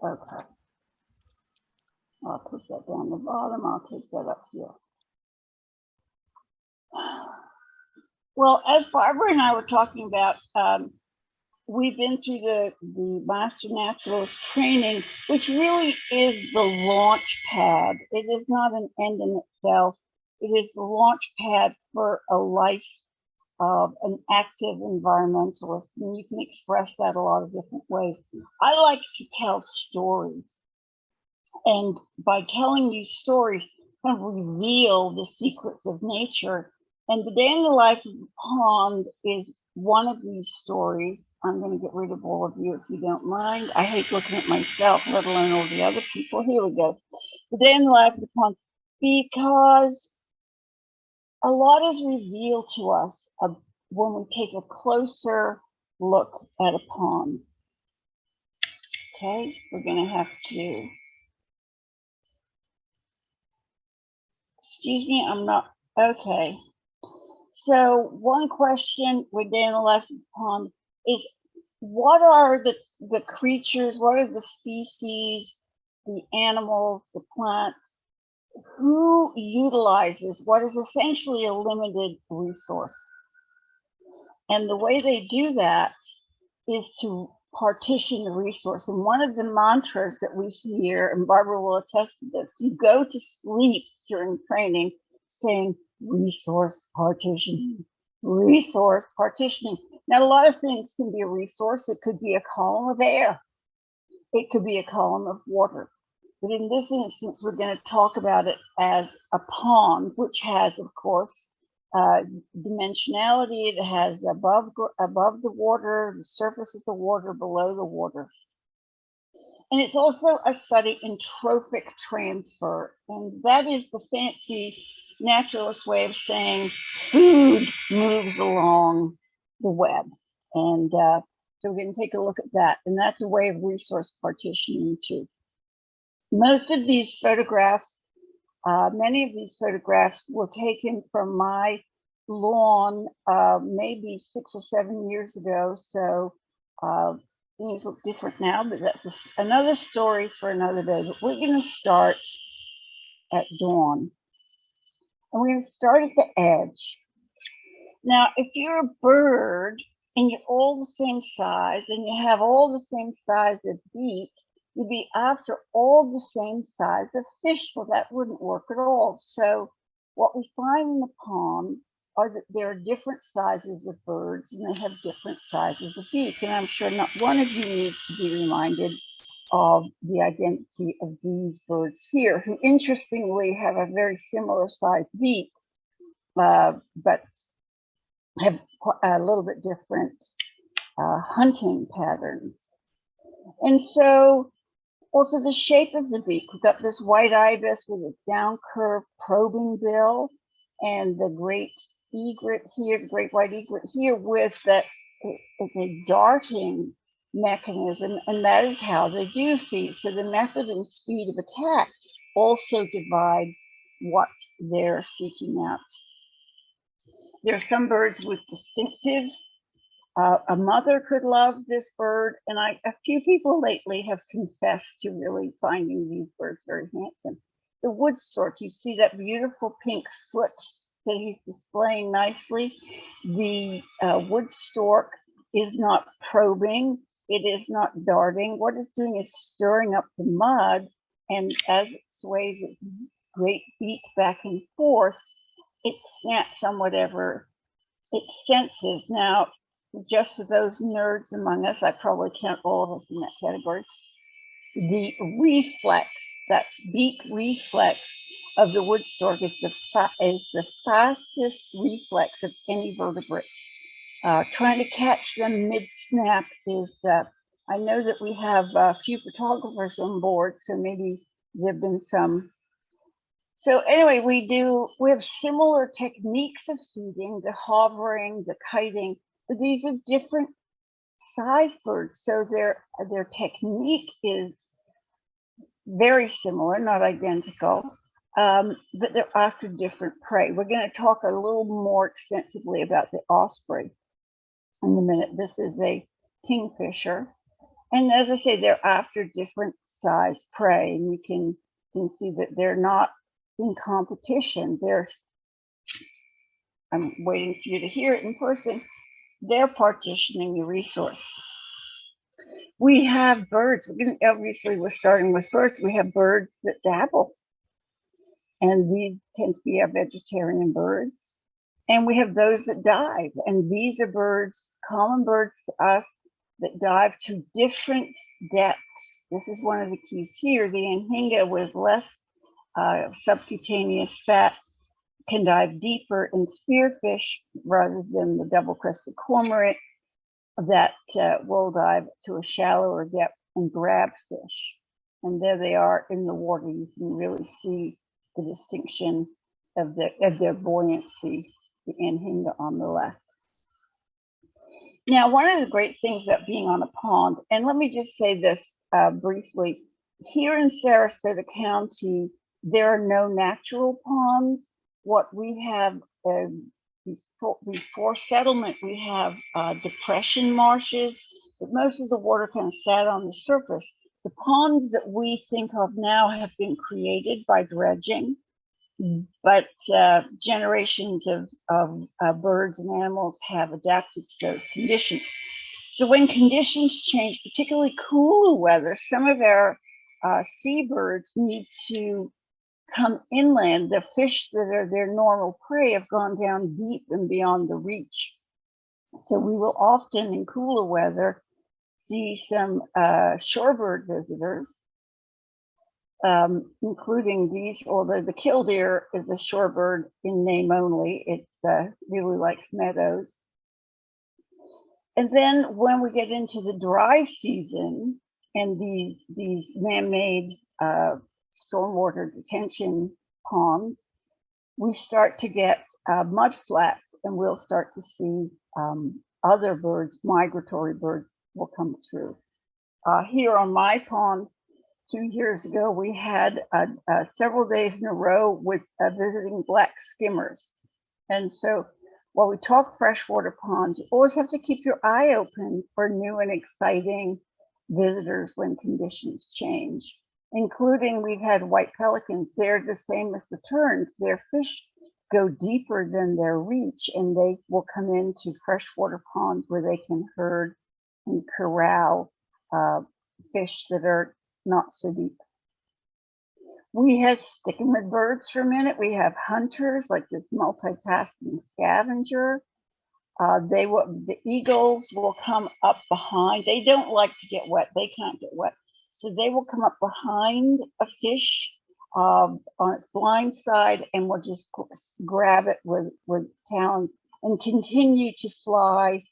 Okay. I'll take that down the bottom. I'll take that up here. Well, as Barbara and I were talking about, we've been through the Master Naturalist training, which really is the launch pad. It is not an end in itself. It is the launch pad for a life of an active environmentalist. And you can express that a lot of different ways. I like to tell stories. And by telling these stories, kind of reveal the secrets of nature. And the Day in the Life of the Pond is one of these stories. I'm going to get rid of all of you if you don't mind. I hate looking at myself, let alone all the other people. Here we go. The Day in the Life of the Pond, because a lot is revealed to us when we take a closer look at a pond. Okay, we're going to have to. Excuse me, I'm not. Okay. So one question with Day in the Life of the Pond is, what are the creatures, what are the species, the animals, the plants, who utilizes what is essentially a limited resource? And the way they do that is to partition the resource. And one of the mantras that we hear, and Barbara will attest to this, you go to sleep during training saying resource partitioning, resource partitioning. Now, a lot of things can be a resource. It could be a column of air. It could be a column of water. But in this instance, we're going to talk about it as a pond, which has, of course, dimensionality. It has above the water, the surface of the water, below the water. And it's also a study in trophic transfer. And that is the fancy naturalist way of saying food moves along the web. And so we're going to take a look at that. And that's a way of resource partitioning too. Most of these photographs, many of these photographs were taken from my lawn maybe 6 or 7 years ago. So things look different now, but that's another story for another day. But we're going to start at dawn. And we're going to start at the edge. Now, if you're a bird and you're all the same size and you have all the same size of beak, you'd be after all the same size of fish. Well, that wouldn't work at all. So what we find in the pond are that there are different sizes of birds and they have different sizes of beak. And I'm sure not one of you needs to be reminded of the identity of these birds here, who interestingly have a very similar sized beak, but have a little bit different hunting patterns. And so also the shape of the beak, we've got this white ibis with a down curved probing bill, and the great egret here, the great white egret here with that a darting mechanism, and that is how they do feed. So the method and speed of attack also divide what they're seeking out. There are some birds with distinctive, a mother could love this bird, and a few people lately have confessed to really finding these birds very handsome. The wood stork, you see that beautiful pink foot that he's displaying nicely. The wood stork is not probing, it is not darting. What it's doing is stirring up the mud, and as it sways its great beak back and forth, it snaps on whatever it senses. Now, just for those nerds among us, I probably count all of us in that category, the reflex, that beak reflex of the wood stork is the fastest reflex of any vertebrate. Trying to catch them mid-snap is, I know that we have a few photographers on board, so maybe there have been some. So anyway, we have similar techniques of feeding, the hovering, the kiting, but these are different size birds. So their technique is very similar, not identical, but they're after different prey. We're going to talk a little more extensively about the osprey in a minute. This is a kingfisher. And as I say, they're after different size prey, and you can see that they're not in competition. I'm waiting for you to hear it in person. They're partitioning the resource. We have birds. Obviously, we're starting with birds. We have birds that dabble, and these tend to be our vegetarian birds. And we have those that dive, and these are birds, common birds to us, that dive to different depths. This is one of the keys here. The anhinga with less subcutaneous fat can dive deeper in spearfish rather than the double-crested cormorant that will dive to a shallower depth and grab fish. And there they are in the water. You can really see the distinction of their buoyancy, the anhinga on the left. Now, one of the great things about being on a pond, and let me just say this briefly, here in Sarasota County, there are no natural ponds. What we have before settlement, we have depression marshes, but most of the water kind of sat on the surface. The ponds that we think of now have been created by dredging, but generations of birds and animals have adapted to those conditions. So when conditions change, particularly cooler weather, some of our seabirds need to come inland. The fish that are their normal prey have gone down deep and beyond the reach. So we will often, in cooler weather, see some shorebird visitors, including these, although the killdeer is a shorebird in name only. It really likes meadows. And then when we get into the dry season and these man-made stormwater detention ponds, we start to get mud flats, and we'll start to see other birds, migratory birds, will come through. Here on my pond, 2 years ago, we had several days in a row with visiting black skimmers. And so while we talk freshwater ponds, you always have to keep your eye open for new and exciting visitors when conditions change, including we've had white pelicans. They're the same as the terns. Their fish go deeper than their reach, and they will come into freshwater ponds where they can herd and corral fish that are not so deep. We have stick-em-mid birds for a minute. We have hunters, like this multitasking scavenger. The eagles will come up behind. They don't like to get wet. They can't get wet. So they will come up behind a fish on its blind side and will just grab it with talons and continue to fly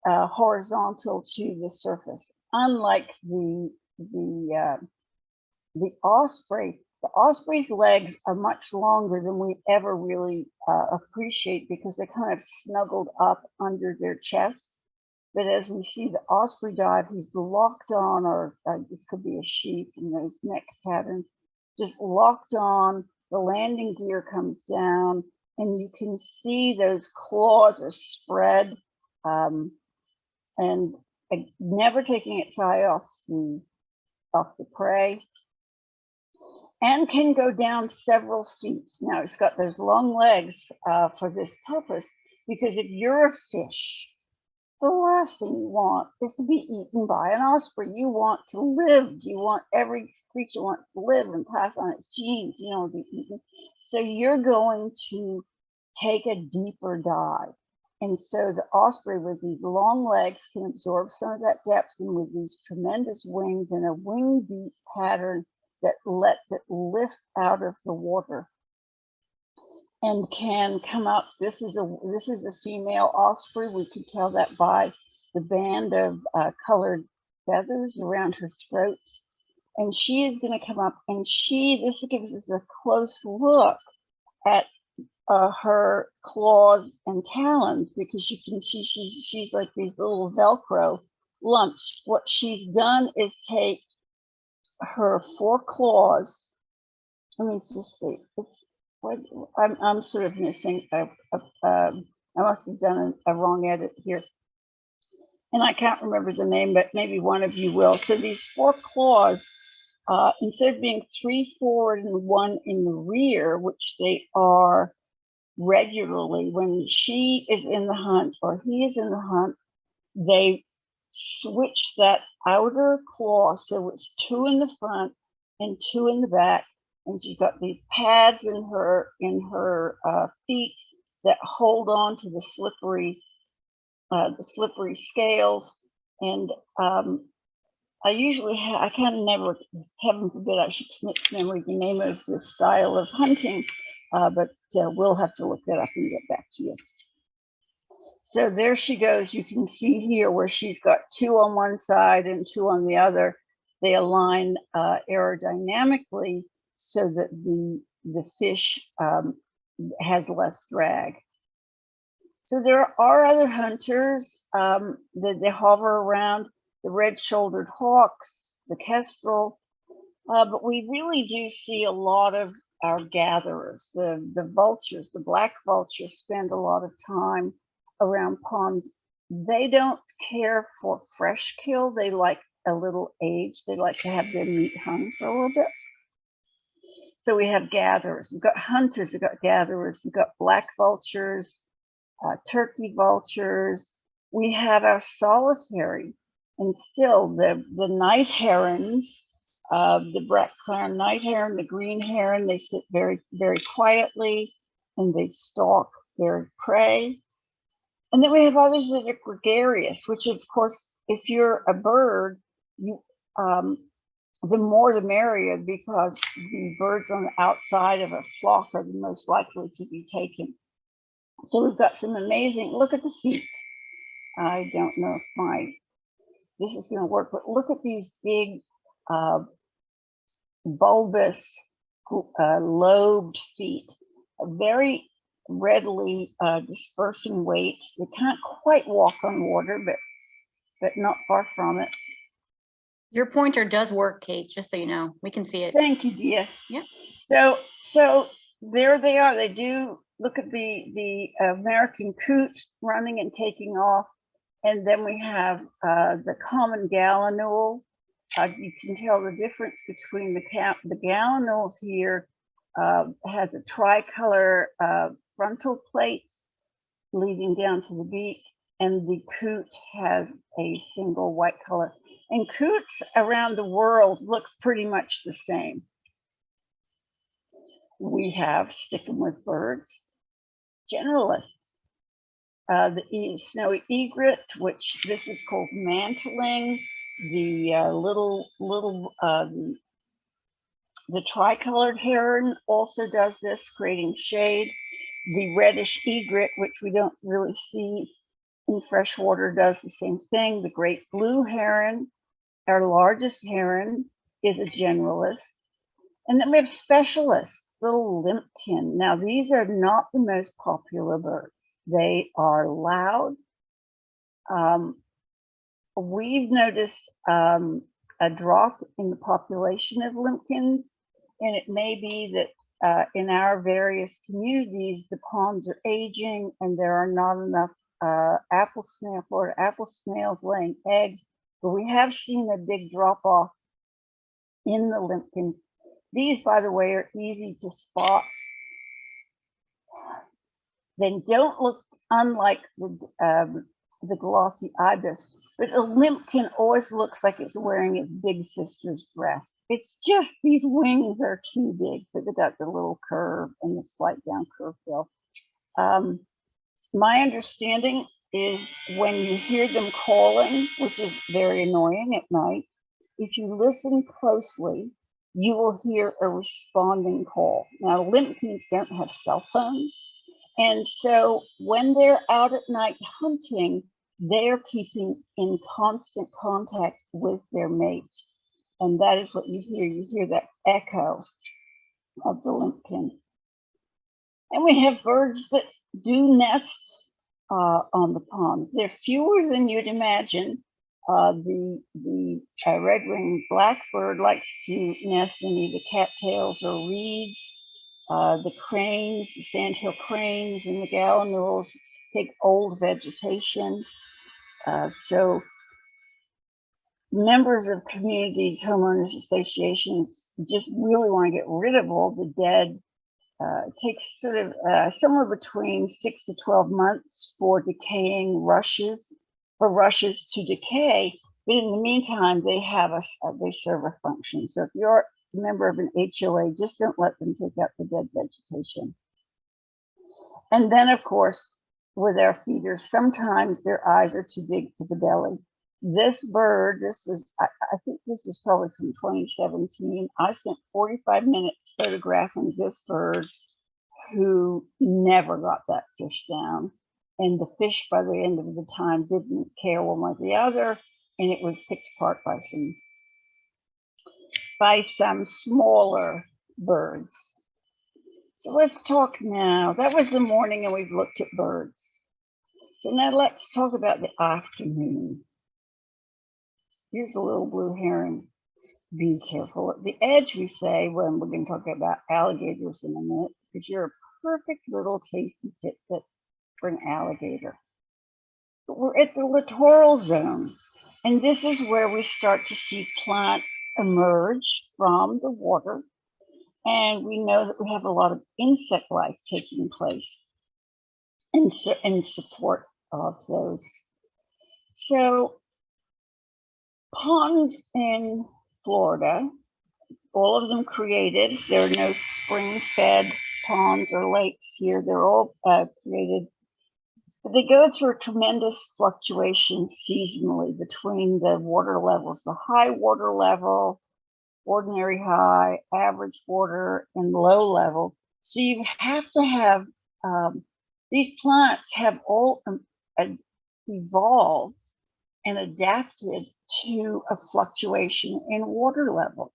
horizontal to the surface. Unlike the osprey, the osprey's legs are much longer than we ever really appreciate, because they're kind of snuggled up under their chest. But as we see the osprey dive, he's locked on, or this could be a sheath in those neck patterns, just locked on. The landing gear comes down, and you can see those claws are spread, and never taking its eye off the prey, and can go down several feet. Now, it's got those long legs for this purpose, because if you're a fish, the last thing you want is to be eaten by an osprey. You want to live. You want, every creature wants to live and pass on its genes, you know, be eaten. So you're going to take a deeper dive. And so the osprey with these long legs can absorb some of that depth, and with these tremendous wings and a wing beat pattern that lets it lift out of the water and can come up. This is a female osprey. We could tell that by the band of colored feathers around her throat. And she is going to come up, and this gives us a close look at her claws and talons, because you can see she's like these little Velcro lumps. What she's done is take her 4 claws. Let me just see. I'm sort of missing. I must have done a wrong edit here, and I can't remember the name, but maybe one of you will. So these 4 claws instead of being 3 forward and 1 in the rear, which they are regularly, when she is in the hunt or he is in the hunt, they switch that outer claw, so it's 2 in the front and 2 in the back, and she's got these pads in her feet that hold on to the slippery scales. And I usually I can never, heaven forbid, I should commit to memory the name of the style of hunting, but we'll have to look that up and get back to you. So there she goes. You can see here where she's got 2 on one side and 2 on the other. They align aerodynamically so that the fish has less drag. So there are other hunters that they hover around, the red-shouldered hawks, the kestrel, but we really do see a lot of our gatherers. The vultures, the black vultures, spend a lot of time around ponds. They don't care for fresh kill. They like a little aged. They like to have their meat hung for a little bit. So we have gatherers. We've got hunters. We've got gatherers. We've got black vultures, turkey vultures. We have our solitary, and still the night herons, the black-crowned night heron, the green heron. They sit very, very quietly, and they stalk their prey. And then we have others that are gregarious, which of course, if you're a bird, you the more the merrier, because the birds on the outside of a flock are the most likely to be taken. So we've got some amazing, look at the feet. I don't know if this is going to work, but look at these big bulbous lobed feet, very readily dispersing weight. They can't quite walk on water, but not far from it. Your pointer does work, Kate, just so you know. We can see it. Thank you, dear. Yeah. So there they are. They do look at the American coot running and taking off. And then we have the common gallinule. You can tell the difference between the gallinules here has a tricolor frontal plate leading down to the beak, and the coot has a single white color. And coots around the world look pretty much the same. We have, sticking with birds, generalists. The snowy egret, which this is called mantling. The the tricolored heron also does this, creating shade. The reddish egret, which we don't really see in freshwater, does the same thing. The great blue heron, our largest heron, is a generalist. And then we have specialists, little limpkin. Now, these are not the most popular birds. They are loud. We've noticed a drop in the population of limpkins, and it may be that in our various communities, the ponds are aging and there are not enough Florida apple snails laying eggs, but we have seen a big drop off in the limpkins. These, by the way, are easy to spot. They don't look unlike the glossy ibis, but a limpkin always looks like it's wearing its big sister's dress. It's just these wings are too big, but they got the little curve and the slight down curve bill. My understanding is when you hear them calling, which is very annoying at night, if you listen closely, you will hear a responding call. Now, limpkins don't have cell phones, and so when they're out at night hunting, they're keeping in constant contact with their mate. And that is what you hear. You hear that echo of the limpkin. And we have birds that do nest on the ponds. They're fewer than you'd imagine. The red-winged blackbird likes to nest in either cattails or reeds. The cranes, the sandhill cranes, and the gallinules take old vegetation. So members of communities, homeowners associations just really want to get rid of all the dead. It takes sort of somewhere between 6 to 12 months for decaying rushes, to decay. But in the meantime, they serve a function. So if you're a member of an HOA, just don't let them take out the dead vegetation. And then, of course, with our feeders, sometimes their eyes are too big for the belly. This bird, I think this is probably from 2017. I spent 45 minutes photographing this bird who never got that fish down. And the fish, by the end of the time, didn't care one way or the other, and it was picked apart by some smaller birds. So let's talk now. That was the morning, and we've looked at birds. So now let's talk about the afternoon. Here's a little blue heron. Be careful at the edge, we say, when we're going to talk about alligators in a minute, because you're a perfect little tasty tidbit for an alligator. But we're at the littoral zone, and this is where we start to see plants emerge from the water. And we know that we have a lot of insect life taking place in support of those. So ponds in Florida, all of them created. There are no spring-fed ponds or lakes here. They're all created. But they go through a tremendous fluctuation seasonally between the water levels, the high water level, ordinary high, average water, and low level. So you have to have, these plants have all evolved and adapted to a fluctuation in water level,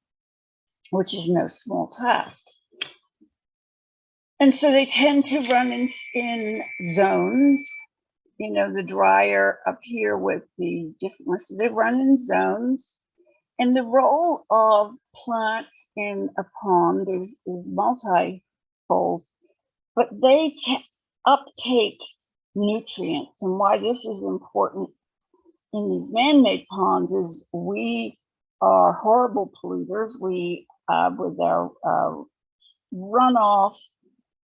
which is no small task. And so they tend to run in zones, you know, the drier up here with the different ones. So they run in zones. And the role of plants in a pond is multifold, but they uptake nutrients. And why this is important in these man-made ponds is we are horrible polluters. We, with our runoff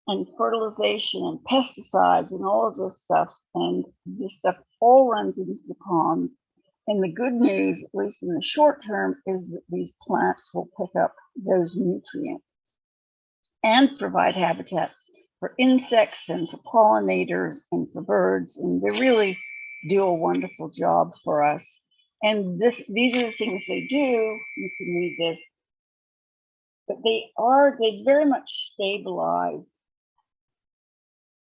and fertilization and pesticides and all of this stuff, and this stuff all runs into the ponds. And the good news, at least in the short term, is that these plants will pick up those nutrients and provide habitat for insects and for pollinators and for birds. And they really do a wonderful job for us. And these are the things they do. You can read this. But they very much stabilize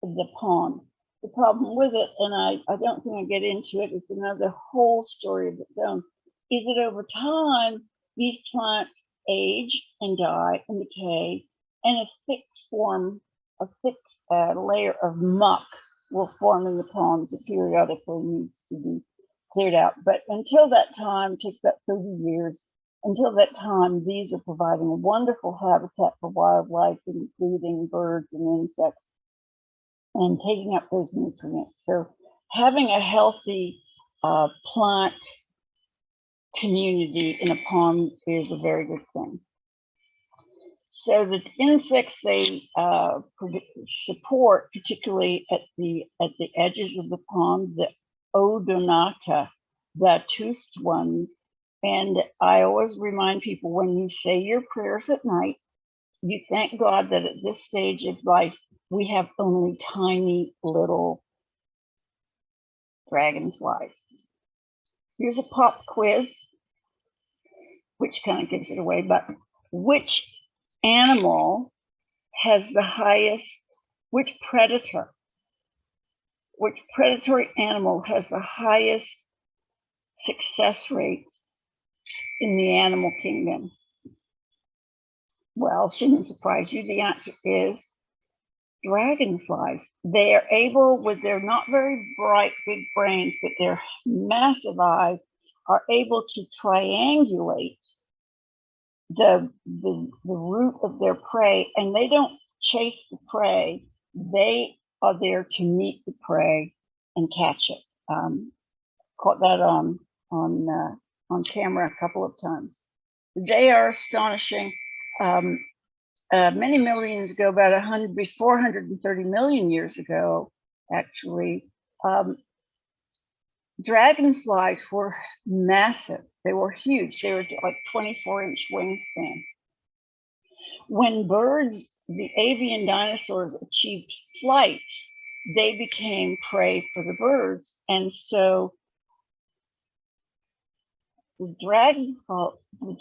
the pond. The problem with it, and I don't think I get into it, it's another whole story of its own, is that over time, these plants age and die and decay, and a thick layer of muck will form in the ponds that periodically needs to be cleared out. But until that time, it takes about 30 years, until that time, these are providing a wonderful habitat for wildlife, including birds and insects, and taking up those nutrients. So having a healthy plant community in a pond is a very good thing. So the insects they support, particularly at the edges of the pond, the odonata, the toothed ones. And I always remind people, when you say your prayers at night, you thank God that at this stage of life, we have only tiny little dragonflies. Here's a pop quiz, which kind of gives it away, but which animal has the highest, which predatory animal has the highest success rate in the animal kingdom? Well, shouldn't surprise you. The answer is dragonflies. They are able, with their not very bright big brains, but their massive eyes, are able to triangulate the route of their prey, and they don't chase the prey. They are there to meet the prey and catch it. Caught that on on camera a couple of times. They are astonishing. Many millions ago, about 430 million years ago, actually, dragonflies were massive. They were huge. They were like 24-inch wingspan. When birds, the avian dinosaurs, achieved flight, they became prey for the birds. And so the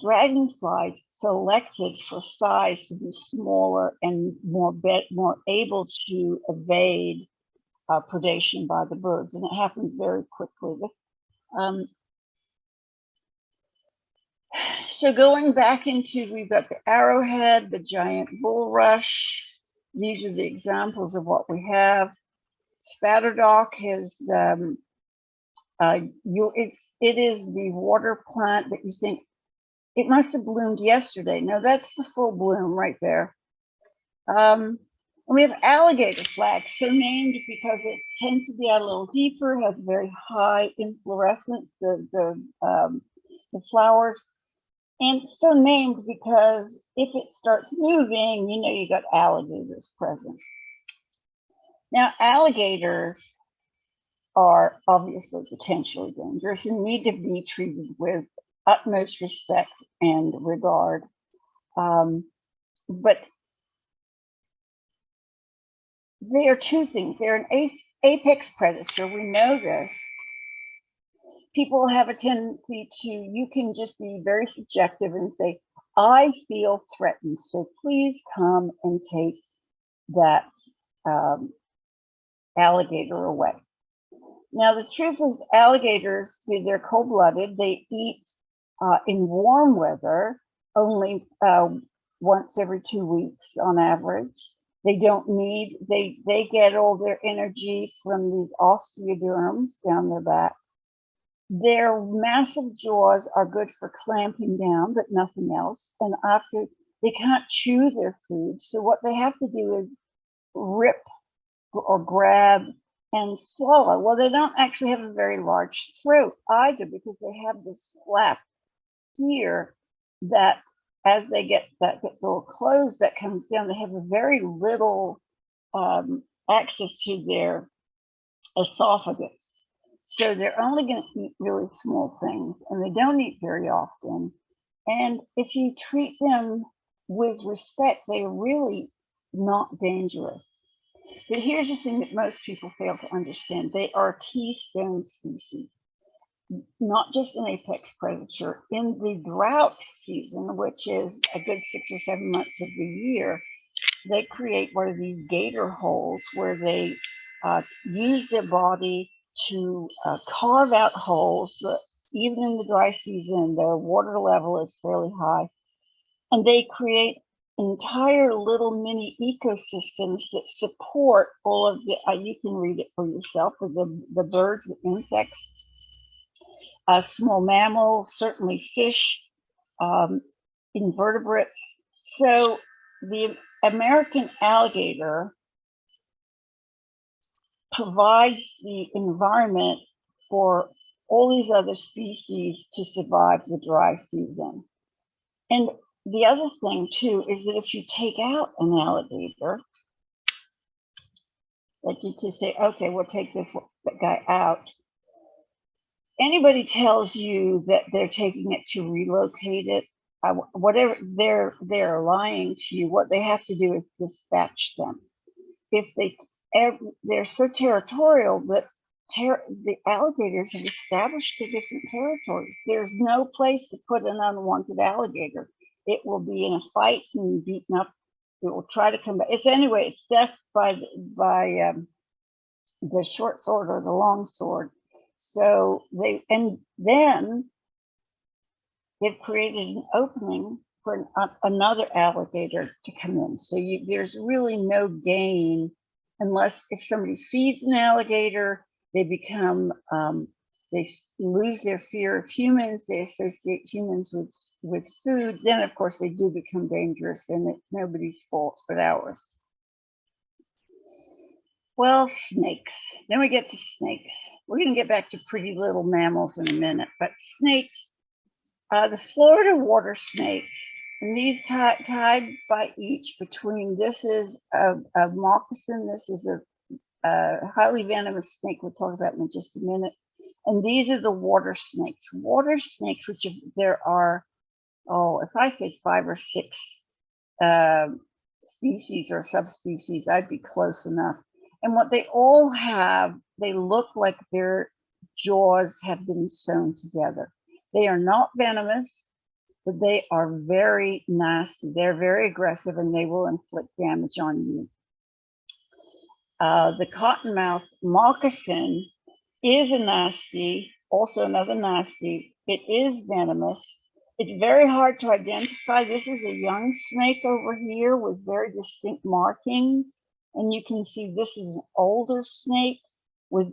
dragonflies selected for size to be smaller and more able to evade predation by the birds, and it happened very quickly. So going back into, we've got the arrowhead, the giant bulrush. These are the examples of what we have. Spatterdock has, it is the water plant that you think, it must have bloomed yesterday. No, that's the full bloom right there. And we have alligator flags, so named because it tends to be out a little deeper, has very high inflorescence, the flowers. And so named because if it starts moving, you know you got alligators present. Now, alligators are obviously potentially dangerous and need to be treated with utmost respect and regard. But they are two things. They're an apex predator. We know this. People have a tendency to, you can just be very subjective and say, I feel threatened, so please come and take that alligator away. Now, the truth is alligators, they're cold-blooded. They eat in warm weather only once every 2 weeks on average. They don't need, they get all their energy from these osteoderms down their back. Their massive jaws are good for clamping down, but nothing else. And after, they can't chew their food. So what they have to do is rip or grab and swallow. Well, they don't actually have a very large throat either, because they have this flap here that as they get, that gets a little closed, that comes down, they have a very little access to their esophagus. So they're only going to eat really small things, and they don't eat very often. And if you treat them with respect, they're really not dangerous. But here's the thing that most people fail to understand. They are keystone species, not just an apex predator. In the drought season, which is a good 6 or 7 months of the year, they create one of these gator holes where they use their body to carve out holes. Even in the dry season, their water level is fairly high, and they create entire little mini ecosystems that support all of the, you can read it for yourself, for the birds, the insects, small mammals, certainly fish, invertebrates. So the American alligator provides the environment for all these other species to survive the dry season. And the other thing too is that if you take out an alligator, like you just say, okay, we'll take this guy out. Anybody tells you that they're taking it to relocate it, whatever, they're lying to you. What they have to do is dispatch them. If they're so territorial that the alligators have established their different territories. There's no place to put an unwanted alligator. It will be in a fight and beaten up. It will try to come back. It's death by the short sword or the long sword. So then they've created an opening for another alligator to come in. So there's really no gain unless if somebody feeds an alligator, they become, they lose their fear of humans, they associate humans with food, then of course they do become dangerous, and it's nobody's fault but ours. Well, snakes. Then we get to snakes. We're going to get back to pretty little mammals in a minute, but snakes, The Florida water snake, and these tied by each between, this is a moccasin, this is a highly venomous snake we'll talk about in just a minute. And these are the water snakes. Water snakes, which there are, if I say 5 or 6 species or subspecies, I'd be close enough. And what they all have, they look like their jaws have been sewn together. They are not venomous, but they are very nasty. They're very aggressive and they will inflict damage on you. The Cottonmouth Moccasin is a nasty, also another nasty. It is venomous. It's very hard to identify. This is a young snake over here with very distinct markings. And you can see this is an older snake with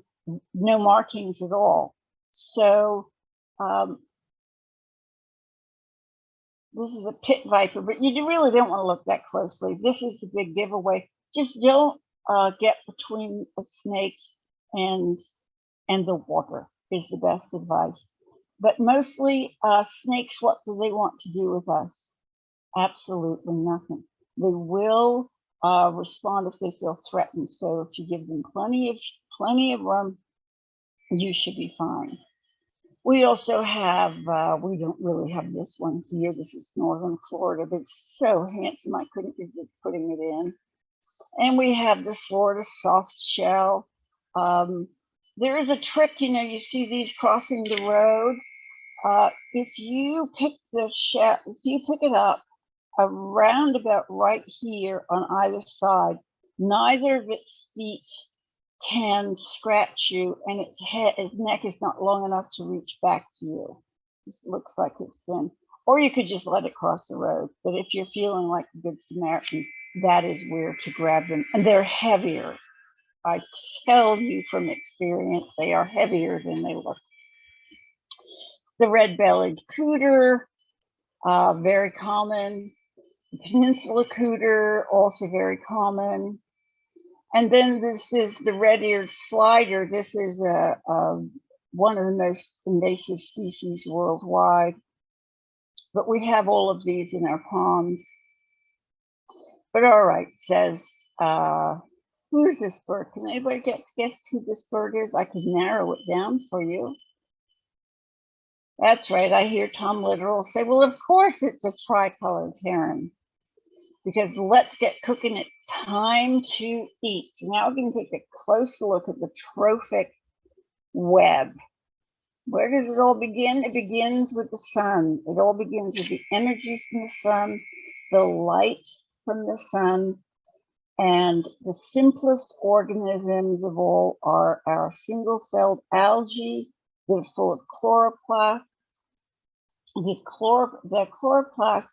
no markings at all. So this is a pit viper, but you really don't want to look that closely. This is the big giveaway. Just don't get between a snake and the water is the best advice. But mostly snakes, what do they want to do with us? Absolutely nothing. They will respond if they feel threatened. So if you give them plenty of room, you should be fine. We also have, we don't really have this one here. This is northern Florida, but it's so handsome I couldn't resist putting it in. And we have the Florida soft shell. There is a trick, you see these crossing the road. If you pick the shell, if you pick it up around about right here on either side, neither of its feet can scratch you, and its neck is not long enough to reach back to you. This looks like it's thin. Or you could just let it cross the road. But if you're feeling like a good Samaritan, that is where to grab them. And they're heavier. I tell you from experience, they are heavier than they look. The Red-Bellied Cooter, very common. The Peninsula Cooter, also very common. And then this is the red-eared slider. This is one of the most invasive species worldwide. But we have all of these in our ponds. But all right, says, who is this bird? Can anybody guess who this bird is? I could narrow it down for you. That's right. I hear Tom Littoral say, well, of course it's a tricolored heron. Because let's get cooking. It's time to eat. So now we're going to take a close look at the Trophic Web. Where does it all begin? It begins with the sun. It all begins with the energy from the sun, the light from the sun, and the simplest organisms of all are our single-celled algae. They're full of chloroplasts. The chloroplasts,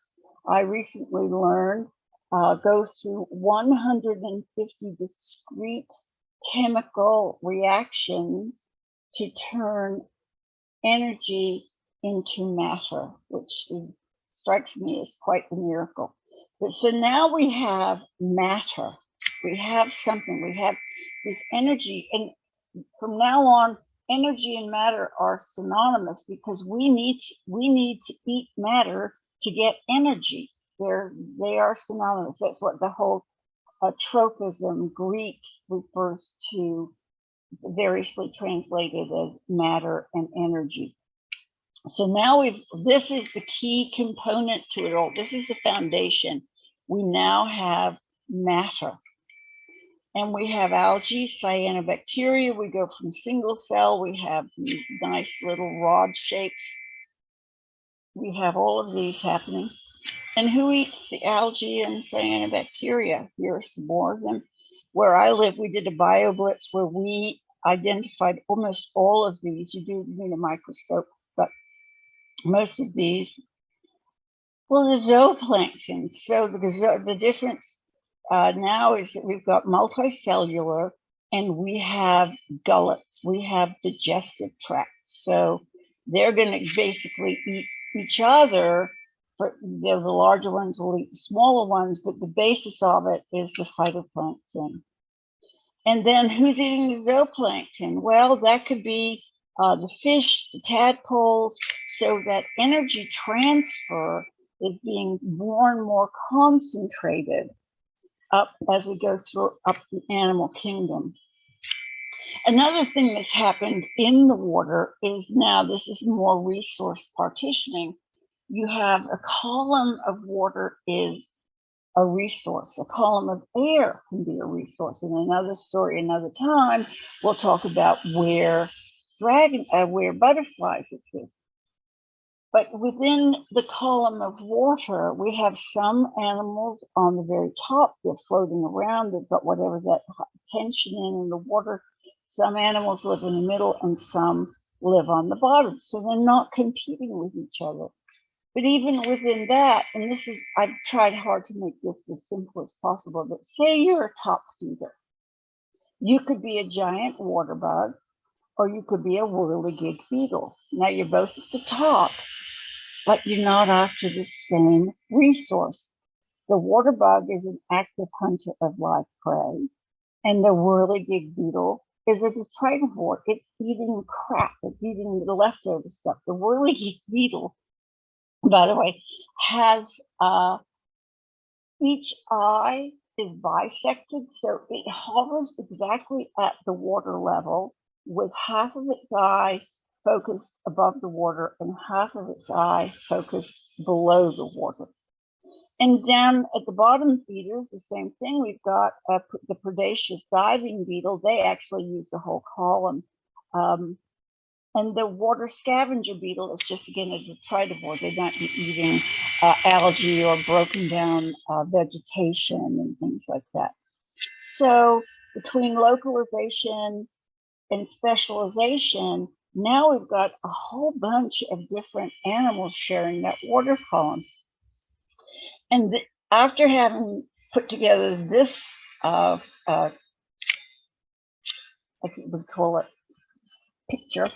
I recently learned, goes through 150 discrete chemical reactions to turn energy into matter, which strikes me as quite a miracle. But so now we have matter. We have something. We have this energy, and from now on, energy and matter are synonymous because we need to eat matter to get energy. They are synonymous. That's what the whole tropism Greek refers to, variously translated as matter and energy. So now this is the key component to it all. This is the foundation. We now have matter. And we have algae, cyanobacteria. We go from single cell. We have these nice little rod shapes. We have all of these happening. And who eats the algae and cyanobacteria? Here are some more of them. Where I live, we did a bio blitz where we identified almost all of these. You do need a microscope, but most of these. Well, the zooplankton. So the difference now is that we've got multicellular and we have gullets. We have digestive tracts. So they're going to basically eat each other. The larger ones will eat the smaller ones, but the basis of it is the phytoplankton. And then who's eating the zooplankton? Well, that could be the fish, the tadpoles, so that energy transfer is being more and more concentrated up as we go through up the animal kingdom. Another thing that's happened in the water is now this is more resource partitioning. You have a column of water is a resource. A column of air can be a resource. In another story, another time, we'll talk about where butterflies exist. But within the column of water, we have some animals on the very top. They're floating around. They've got whatever that tension in the water. Some animals live in the middle and some live on the bottom. So they're not competing with each other. But even within that, and this is, I've tried hard to make this as simple as possible, but say you're a top feeder. You could be a giant water bug, or you could be a whirligig beetle. Now you're both at the top, but you're not after the same resource. The water bug is an active hunter of live prey, and the whirligig beetle is a detritivore. It's eating crap, it's eating the leftover stuff. The whirligig beetle, by the way, has each eye is bisected, so it hovers exactly at the water level with half of its eye focused above the water and half of its eye focused below the water. And down at the bottom feeders, the same thing. We've got the predaceous diving beetle. They actually use the whole column. And the water scavenger beetle is just, again, a detritivore. They're not eating algae or broken down vegetation and things like that. So between localization and specialization, now we've got a whole bunch of different animals sharing that water column. And after having put together this, I think we call it picture,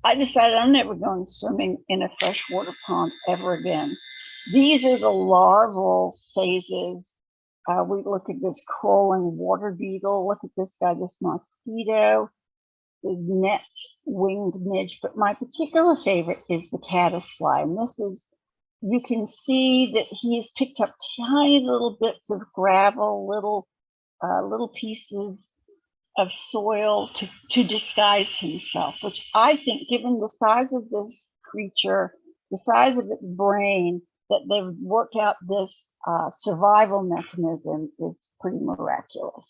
I decided I'm never going swimming in a freshwater pond ever again. These are the larval phases. We look at this crawling water beetle. Look at this guy, this mosquito, the net-winged midge. But my particular favorite is the caddisfly. And this is, you can see that he's picked up tiny little bits of gravel, little pieces of soil to disguise himself, which I think, given the size of this creature, the size of its brain, that they've worked out this survival mechanism is pretty miraculous.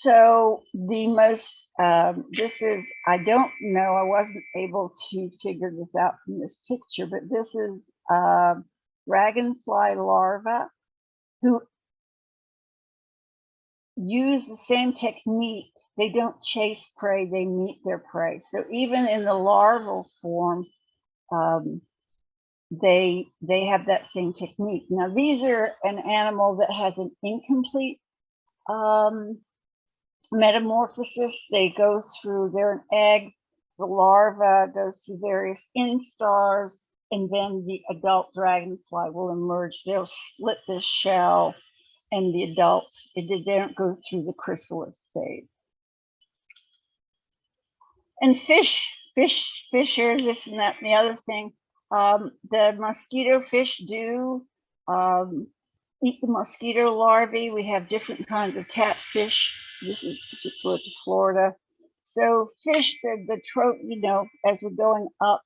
So the most, this is, I don't know, I wasn't able to figure this out from this picture, but this is Dragonfly Larva, who use the same technique. They don't chase prey, they meet their prey. So even in the larval form, they have that same technique. Now these are an animal that has an incomplete metamorphosis. They go through, they're an egg, the larva goes through various instars, and then the adult dragonfly will emerge. They'll split the shell, and the adult, they don't go through the chrysalis phase. And fish are this and that and the other thing. The mosquito fish do eat the mosquito larvae. We have different kinds of catfish. This is particular to Florida. So fish, the trope, you know, as we're going up,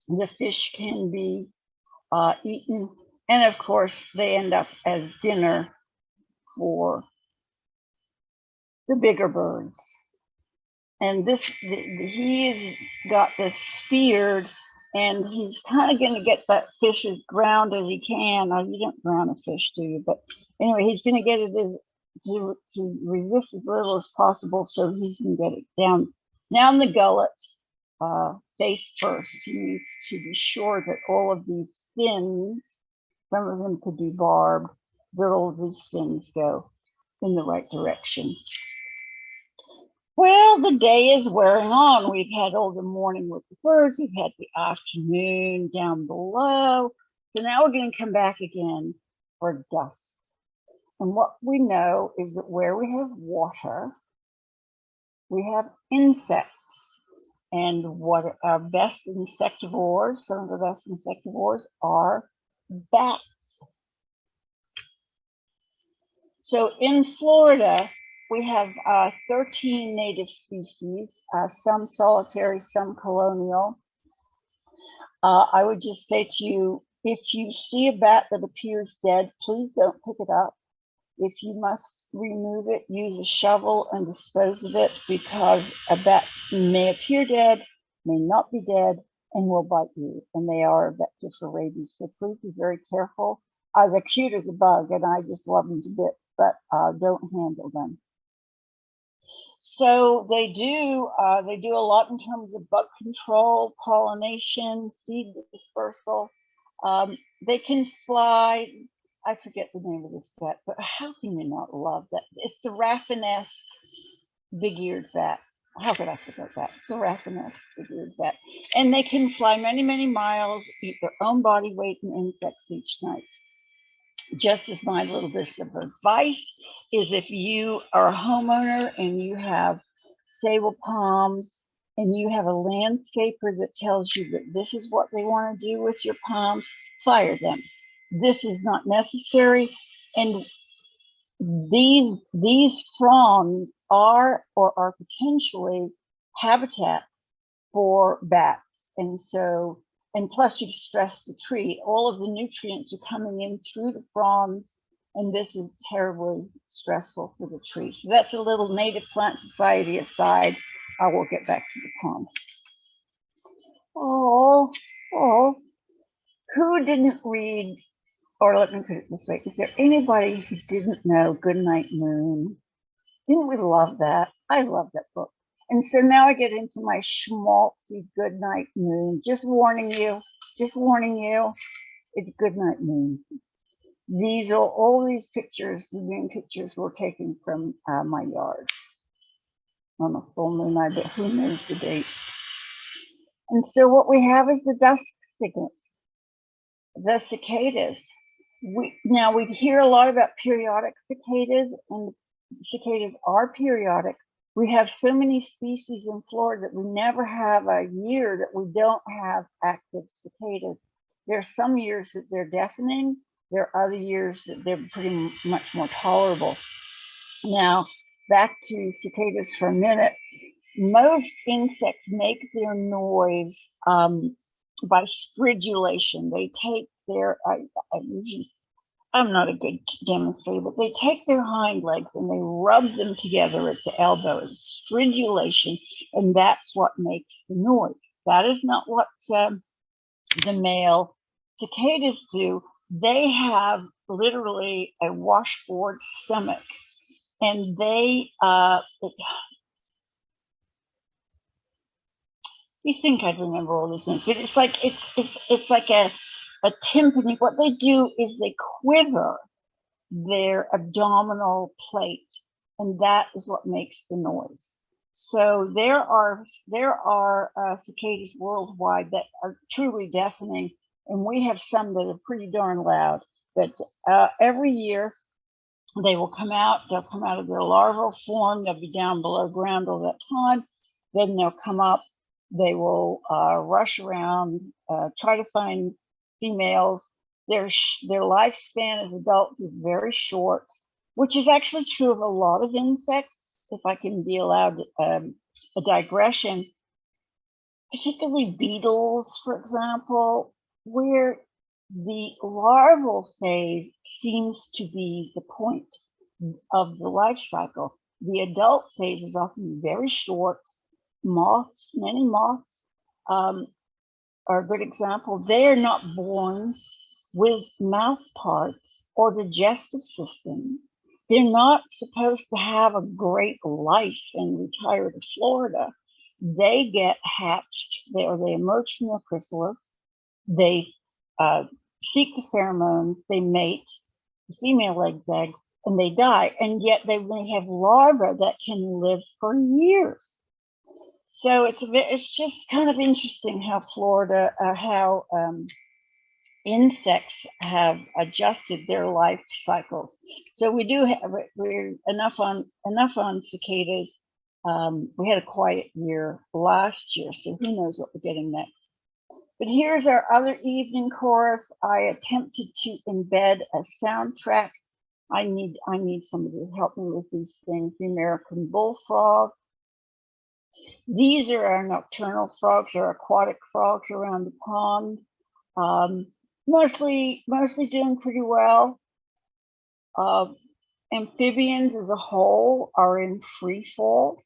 the fish can be eaten. And of course, they end up as dinner for the bigger birds. And this, he's got this speared, and he's kind of going to get that fish as ground as he can. Now, you don't drown a fish, do you? But anyway, he's going to get it to resist as little as possible, so he can get it down the gullet, face first. He needs to be sure that all of these fins, some of them could be barbed, that all of these fins go in the right direction. Well, the day is wearing on. We've had all the morning with the birds. We've had the afternoon down below. So now we're going to come back again for dusk. And what we know is that where we have water, we have insects. And what our best insectivores, some of the best insectivores are bats. So in Florida, we have 13 native species, some solitary, some colonial. I would just say to you, if you see a bat that appears dead, please don't pick it up. If you must remove it, use a shovel and dispose of it, because a bat may appear dead, may not be dead, and will bite you. And they are a vector for rabies. So please be very careful. They're cute as a bug, and I just love them to bits, but don't handle them. So they do a lot in terms of bug control, pollination, seed dispersal. They can fly. I forget the name of this bat, but how can you not love that? It's the Raffinese big-eared bat. How could I forget that? It's the Raffinese big-eared bat. And they can fly many, many miles, eat their own body weight in insects each night. Just as my little bit of advice is, if you are a homeowner and you have sable palms and you have a landscaper that tells you that this is what they want to do with your palms, fire them. This is not necessary. And these fronds are or are potentially habitat for bats. And so, and plus you've stressed the tree. All of the nutrients are coming in through the fronds, and this is terribly stressful for the tree. So that's a little native plant society aside. I will get back to the poem. Oh, who didn't read, or let me put it this way, is there anybody who didn't know Goodnight Moon? Didn't we love that? I love that book. And so now I get into my schmaltzy Goodnight Moon. Just warning you, it's Goodnight Moon. These are all these pictures, the moon pictures were taken from my yard on a full moon night, but who knows the date. And so what we have is the dusk cygnets, the cicadas. We hear a lot about periodic cicadas, and cicadas are periodic. We have so many species in Florida that we never have a year that we don't have active cicadas. There are some years that they're deafening. There are other years that they're pretty much more tolerable. Now, back to cicadas for a minute. Most insects make their noise by stridulation. They take their, I'm not a good demonstrator, but they take their hind legs and they rub them together at the elbow. It's stridulation, and that's what makes the noise. That is not what the male cicadas do. They have literally a washboard stomach, and they you think I'd remember all these things, but it's like a timpani. What they do is they quiver their abdominal plate, and that is what makes the noise. So there are cicadas worldwide that are truly deafening, and we have some that are pretty darn loud. But every year they will come out. They'll come out of their larval form. They'll be down below ground all that time. Then they'll come up. They will rush around, try to find females. Their lifespan as adults is very short, which is actually true of a lot of insects, if I can be allowed a digression, particularly beetles, for example, where the larval phase seems to be the point of the life cycle. The adult phase is often very short. Moths, many moths are a good example. They are not born with mouth parts or digestive system. They're not supposed to have a great life and retire to Florida. They get hatched, they emerge from their chrysalis, they seek the pheromones, they mate, the female lays eggs, and they die. And yet they have larvae that can live for years. So it's just kind of interesting how Florida, insects have adjusted their life cycles. So we're enough on cicadas. We had a quiet year last year, so who knows what we're getting next. But here's our other evening chorus. I attempted to embed a soundtrack. I need somebody to help me with these things. The American Bullfrog. These are our nocturnal frogs, our aquatic frogs around the pond. Mostly doing pretty well. Amphibians as a whole are in free fall.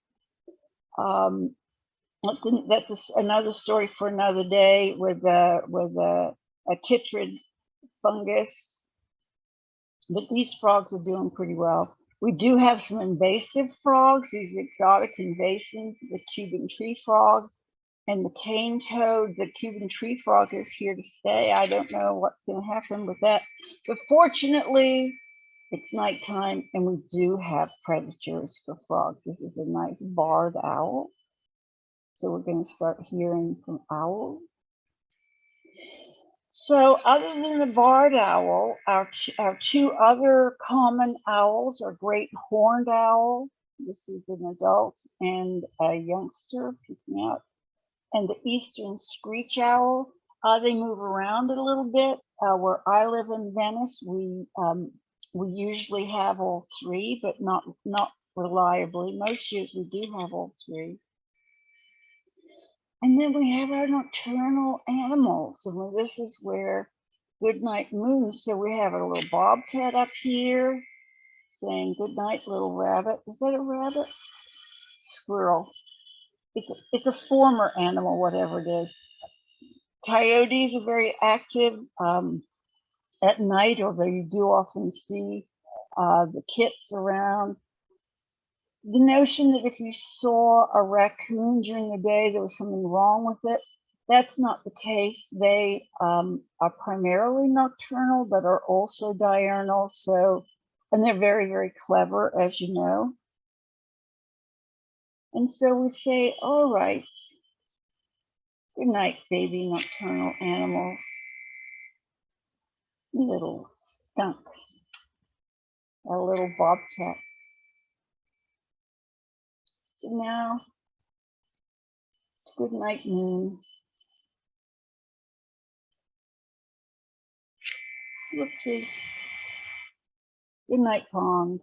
That's another story for another day with a chytrid fungus. But these frogs are doing pretty well. We do have some invasive frogs, these exotic invasions, the Cuban tree frog and the cane toad. The Cuban tree frog is here to stay. I don't know what's going to happen with that. But fortunately, it's nighttime and we do have predators for frogs. This is a nice barred owl. So we're going to start hearing from owls. So other than the barred owl, our two other common owls are great horned owl. This is an adult and a youngster peeking out. And the eastern screech owl. They move around a little bit. Where I live in Venice, we usually have all three, but not reliably. Most years we do have all three. And then we have our nocturnal animals. And this is where good night moons. So we have a little bobcat up here saying good night, little rabbit. Is that a rabbit? Squirrel. It's a former animal, whatever it is. Coyotes are very active at night, although you do often see the kits around. The notion that if you saw a raccoon during the day, there was something wrong with it, that's not the case. They are primarily nocturnal, but are also diurnal. So, and they're very, very clever, as you know. And so we say, all right, good night, baby nocturnal animals. Little skunk, a little bobcat. So now, good night, moon. Whoopsie. Good night, pond.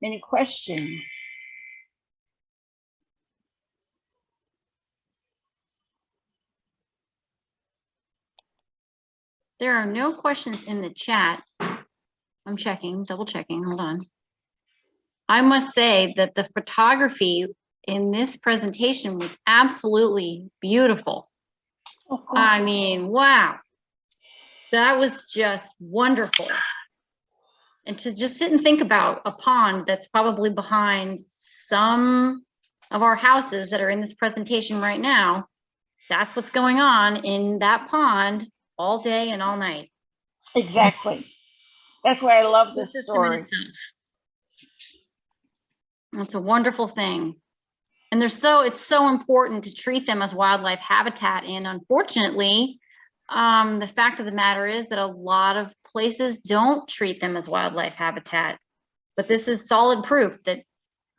Any questions? There are no questions in the chat. I'm checking, double checking, hold on. I must say that the photography in this presentation was absolutely beautiful. Oh, cool. I mean, wow. That was just wonderful. And to just sit and think about a pond that's probably behind some of our houses that are in this presentation right now, that's what's going on in that pond all day and all night. Exactly. That's why I love this System in story. itself. It's a wonderful thing. And it's so important to treat them as wildlife habitat. And unfortunately, the fact of the matter is that a lot of places don't treat them as wildlife habitat. But this is solid proof that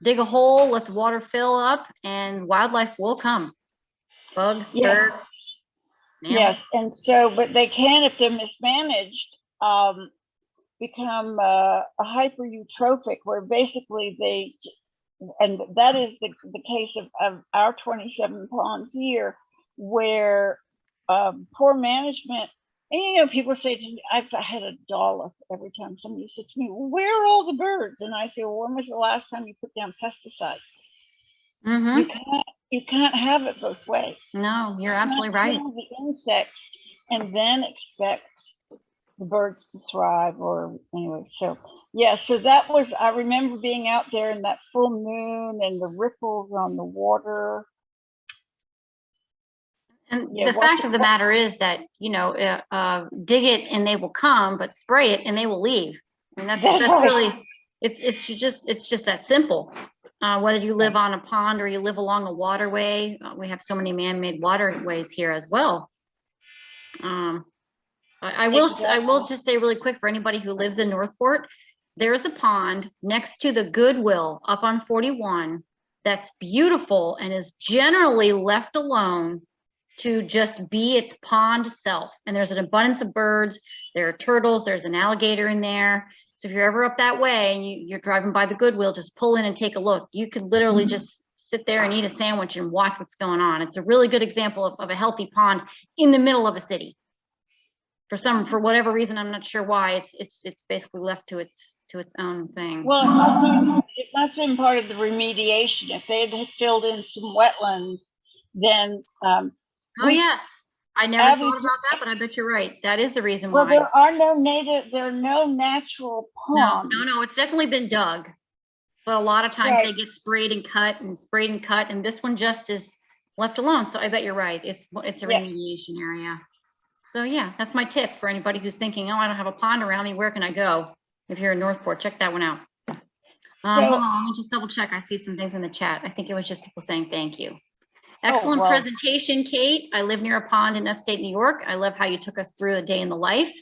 dig a hole, let the water fill up, and wildlife will come. Bugs, Yes. birds, Yes, mammals. and so, but they can, if they're mismanaged, become a hyper-eutrophic, where basically they, and that is the case of our 27 ponds here, where poor management, and you know, people say to me, I've had a dollop every time somebody said to me, where are all the birds? And I say, well, when was the last time you put down pesticides? Mm-hmm. You can't have it both ways. No, you're absolutely right. Kill the insects and then expect the birds to thrive, or anyway. So yeah, so that was, I remember being out there in that full moon and the ripples on the water. And Yeah, the fact of the matter is that, you know, dig it and they will come, but spray it and they will leave. I mean, that's right. really, it's just that simple. Whether you live on a pond or you live along a waterway, we have so many man-made waterways here as well. I will just say really quick for anybody who lives in Northport, there's a pond next to the Goodwill up on 41 that's beautiful and is generally left alone to just be its pond self. And there's an abundance of birds. There are turtles. There's an alligator in there. So if you're ever up that way and you're driving by the Goodwill, just pull in and take a look. You could literally just sit there and eat a sandwich and watch what's going on. It's a really good example of a healthy pond in the middle of a city. For whatever reason, I'm not sure why, it's basically left to its own thing. Well, it must have been part of the remediation. If they had filled in some wetlands, then oh yes, I never thought about that, but I bet you're right. That is the reason why. Well, there are no natural ponds. No, it's definitely been dug, but a lot of times they get sprayed and cut, and this one just is left alone. So I bet you're right. It's a remediation area. So yeah, that's my tip for anybody who's thinking, oh, I don't have a pond around me. Where can I go? If you're in Northport, check that one out. Hold on, let me just double check. I see some things in the chat. I think it was just people saying thank you. Excellent presentation, Kate. I live near a pond in upstate New York. I love how you took us through a day in the life.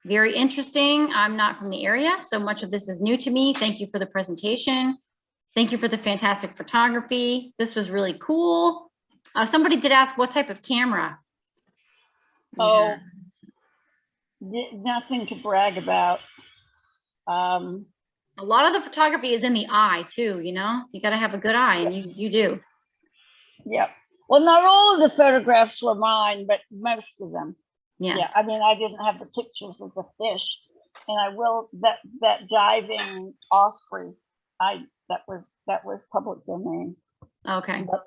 Very interesting. I'm not from the area, so much of this is new to me. Thank you for the presentation. Thank you for the fantastic photography. This was really cool. Somebody did ask what type of camera. Oh, nothing to brag about. A lot of the photography is in the eye too, you know, you got to have a good eye, and you do. Yep. Well, not all of the photographs were mine, but most of them. Yes. Yeah. I mean, I didn't have the pictures of the fish, and I will, that diving osprey, that was public domain. Okay. But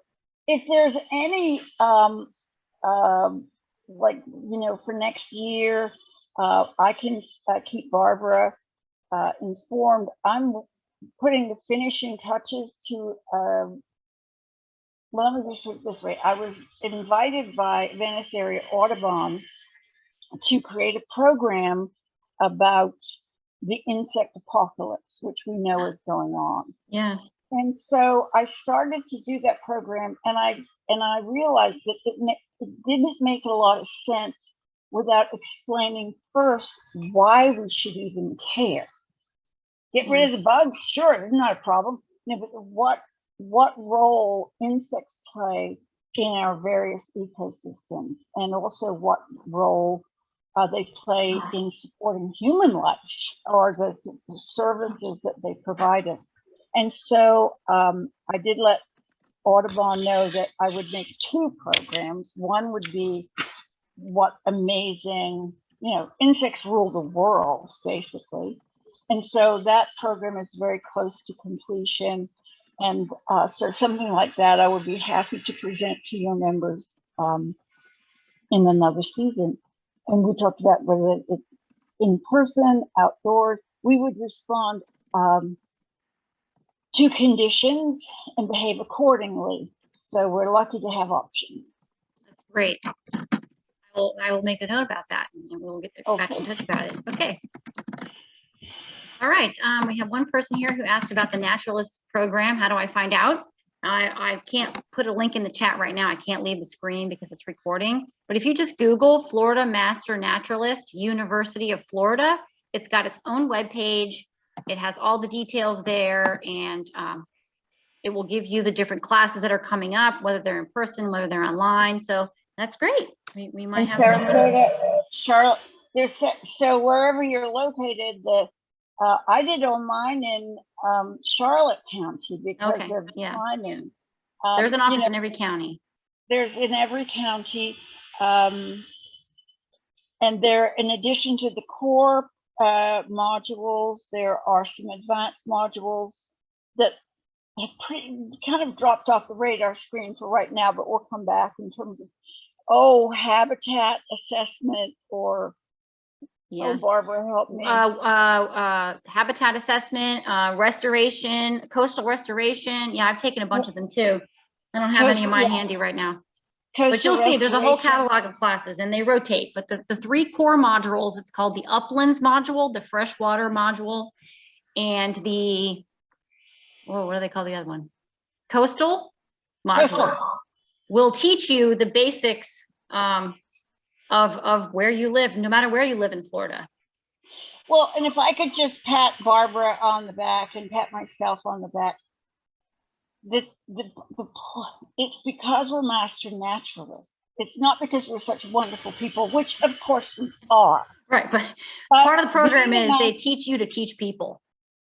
if there's any, like, you know, for next year, I can keep Barbara informed. I'm putting the finishing touches to, well, let me just put it this way. I was invited by Venice Area Audubon to create a program about the insect apocalypse, which we know is going on. Yes. And so I started to do that program, and I realized that it didn't make a lot of sense without explaining first why we should even care. Get rid of the bugs, sure, it's not a problem. You know, but what role insects play in our various ecosystems, and also what role they play in supporting human life, or the services that they provide us. And so I did let Audubon know that I would make two programs. One would be what amazing, you know, insects rule the world, basically. And so that program is very close to completion. And so something like that, I would be happy to present to your members in another season. And we talked about whether it's in person, outdoors. We would respond to conditions and behave accordingly. So we're lucky to have options. That's great. I will make a note about that, and we'll get back in touch about it. Okay. All right. We have one person here who asked about the Naturalist Program. How do I find out? I can't put a link in the chat right now. I can't leave the screen because it's recording. But if you just Google Florida Master Naturalist, University of Florida, it's got its own webpage. It has all the details there, and it will give you the different classes that are coming up, whether they're in person, whether they're online. So that's great. We might have Sarasota, Charlotte. So wherever you're located, I did all mine in Charlotte County because of timing. There's an office in every county. There's in every county, and there, in addition to the core modules, there are some advanced modules that have kind of dropped off the radar screen for right now, but we'll come back in terms of habitat assessment, or Barbara, help me. Habitat assessment, restoration, coastal restoration. Yeah, I've taken a bunch of them too. I don't have any of mine handy right now. But you'll see there's a whole catalog of classes, and they rotate. But the three core modules, it's called the Uplands module, the Freshwater module, and the, what do they call the other one? Coastal module. Will teach you the basics of where you live, no matter where you live in Florida. Well, and if I could just pat Barbara on the back and pat myself on the back, it's because we're master naturalists. It's not because we're such wonderful people, which of course we are. Right, but part of the program is they teach you to teach people.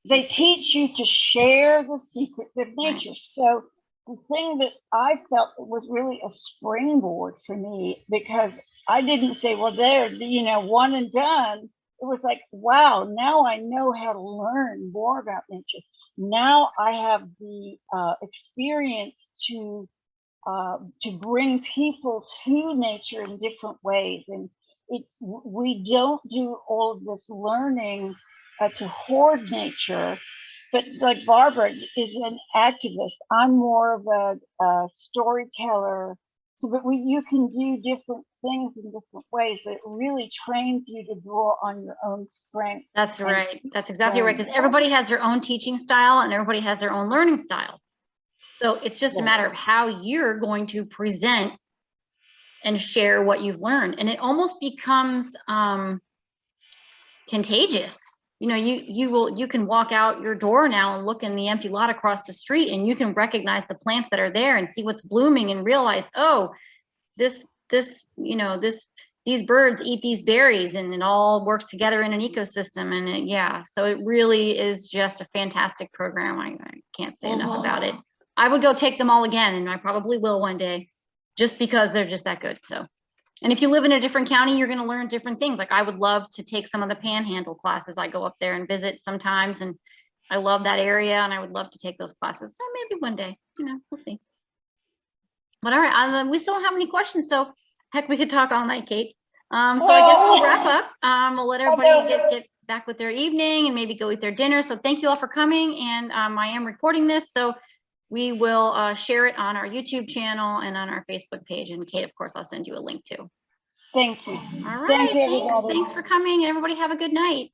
They teach you to share the secrets of nature. Right. So the thing that I felt was really a springboard for me, because I didn't say, well, there, you know, one and done. It was like, wow, now I know how to learn more about nature. Now I have the experience to bring people to nature in different ways. And we don't do all of this learning to hoard nature, but like Barbara is an activist. I'm more of a storyteller, so that you can do different things in different ways. But it really trains you to draw on your own strength. That's right. That's exactly right. Because everybody has their own teaching style and everybody has their own learning style. So it's just a matter of how you're going to present and share what you've learned. And it almost becomes contagious. You know, you can walk out your door now and look in the empty lot across the street, and you can recognize the plants that are there and see what's blooming and realize, oh, these birds eat these berries, and it all works together in an ecosystem. And so it really is just a fantastic program. I can't say enough about it. I would go take them all again, and I probably will one day, just because they're just that good. So, and if you live in a different county, you're going to learn different things. Like I would love to take some of the panhandle classes. I go up there and visit sometimes, and I love that area, and I would love to take those classes. So maybe one day, you know, we'll see. But all right, we still don't have any questions, so heck, we could talk all night, Kate. So I guess we'll wrap up. We'll let everybody get back with their evening and maybe go eat their dinner. So thank you all for coming, and I am recording this, so we will share it on our YouTube channel and on our Facebook page. And Kate, of course, I'll send you a link too. Thank you. All right, thanks for coming, and everybody have a good night.